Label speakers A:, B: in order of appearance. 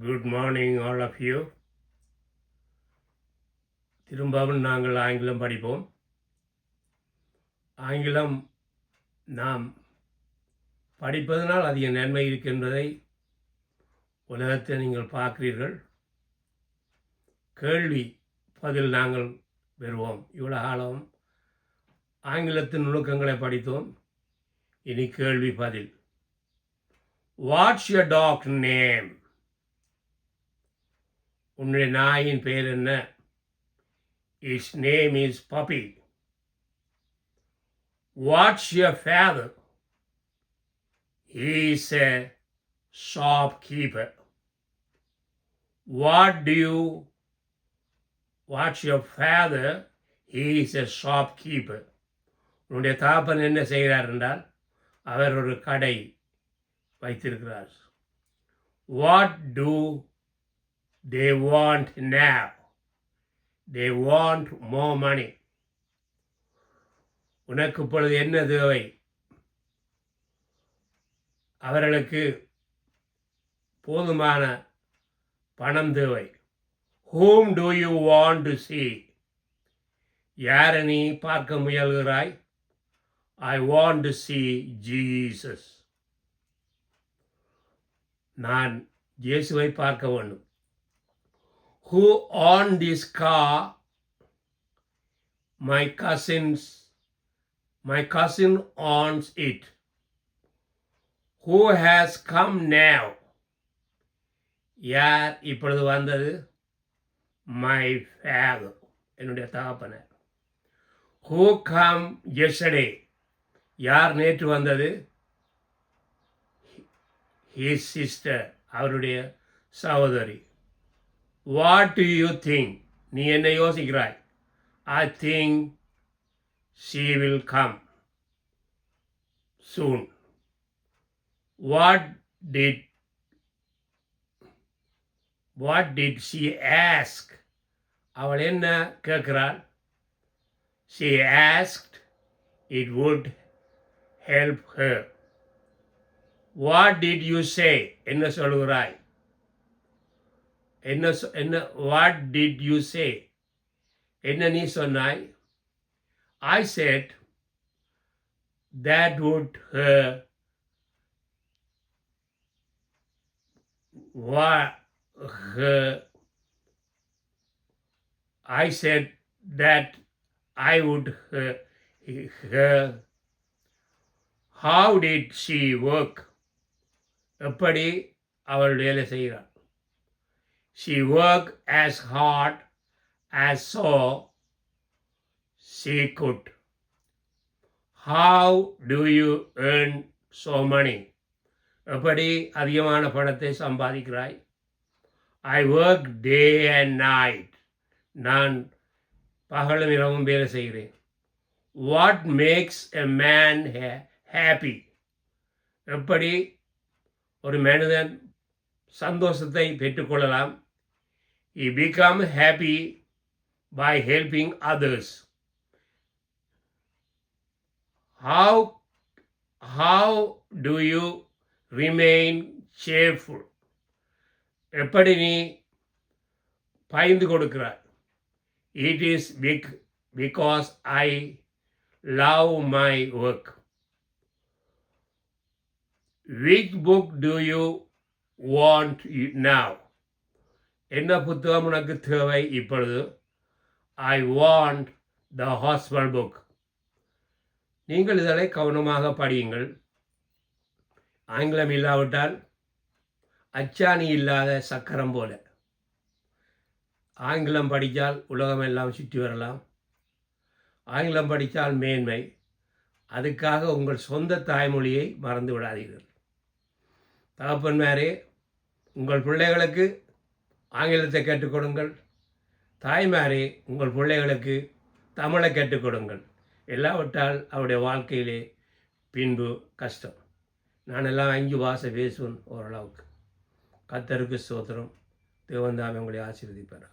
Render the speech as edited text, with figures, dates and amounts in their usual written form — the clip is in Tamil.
A: Good morning all of you. திரும்பவும் நாங்கள் ஆங்கிலம் படிப்போம். ஆங்கிலம் நாம் படிப்பதனால் அதிக நன்மை இருக்கின்றதை உலகத்தை நீங்கள் பார்க்கிறீர்கள். கேள்வி பதில் நாங்கள் பெறுவோம். இவ்வளோ காலம் ஆங்கிலத்தின் நுணுக்கங்களை படித்தோம். இனி கேள்வி பதில். What's your talk name? உன்னுடைய நாயின் பெயர் என்ன? His name is Puppy. What's your father? He is a shopkeeper. What's your father? He is a shopkeeper. உன்னுடைய தாப்பன் என்ன செய்கிறார் என்றால் அவர் ஒரு கடை வைத்திருக்கிறார். What do they want now? They want more money. உனக்கு இப்பொழுது என்ன தேவை? அவர்களுக்கு போதுமான பணம் தேவை. Whom do you want to see? யாரை நீ பார்க்க முயல்கிறாய்? I want to see Jesus. நான் இயேசுவை பார்க்க வேண்டும். Who owned this car? My cousin owns it. Who has come now? யார் இப்பொழுது வந்தது? My father. என்னுடைய தகப்பனார். Who come yesterday? யார் நேற்று வந்தது? His sister. அவருடைய சகோதரி. What do you think? நீ என்ன யோசிக்கிறாய்? I think she will come soon. What did she ask? அவள் என்ன கேட்கிறாள்? She asked it would help her. What did you say? என்ன சொல்கிறாய்? What did you say? என்ன நீ சொன்னாய்? I said that would her. I said that I would her. How did she work? எப்படி அவள் வேலை செய்கிறாள்? She worked as hard as she could. How do you earn so money? எப்படி அதிகமான பணத்தை சம்பாதிக்கிறாய்? I work day and night. நான் பகலும் இரவும் வேலை செய்கிறேன். What makes a man happy? எப்படி ஒரு மனிதன் சந்தோஷத்தை பெற்றுக்கொள்ளலாம்? He become happy by helping others. How do you remain cheerful? எப்படி நீ பயந்து கொடுக்கிறாய்? It is because I love my work. Which book do you want now? என்ன புத்தகம் உனக்கு தேவை இப்பொழுது? I want the gospel book. நீங்கள் இதனை கவனமாக படியுங்கள். ஆங்கிலம் இல்லாவிட்டால் அச்சாணி இல்லாத சக்கரம் போல. ஆங்கிலம் படித்தால் உலகமெல்லாம் சுற்றி வரலாம். ஆங்கிலம் படித்தால் மேன்மை. அதுக்காக உங்கள் சொந்த தாய்மொழியை மறந்து விடாதீர்கள். தகப்பன்மாரே, உங்கள் பிள்ளைகளுக்கு ஆங்கிலத்தை கற்றுக் கொடுங்கள். தாய்மாரே, உங்கள் பிள்ளைகளுக்கு தமிழை கற்றுக் கொடுங்கள். இல்லாவிட்டால் அவருடைய வாழ்க்கையிலே பின்பு கஷ்டம். நான் எல்லாம் 5 பாஷை பேசுவேன் ஓரளவுக்கு. கர்த்தருக்கு ஸ்தோத்திரம். தேவன் தாமே உங்களை ஆசீர்வதிப்பார்.